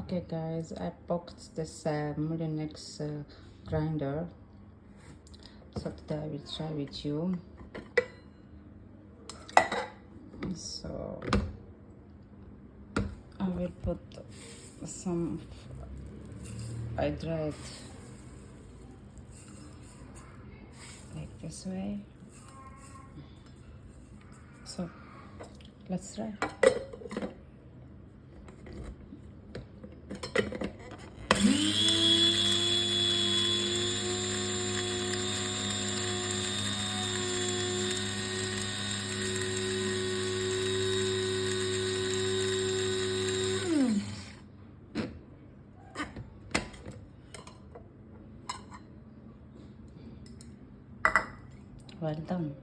Okay guys, I booked this Mulinex grinder, so today I will try with you. So I will put some hydrate like this way. So let's try. Well done.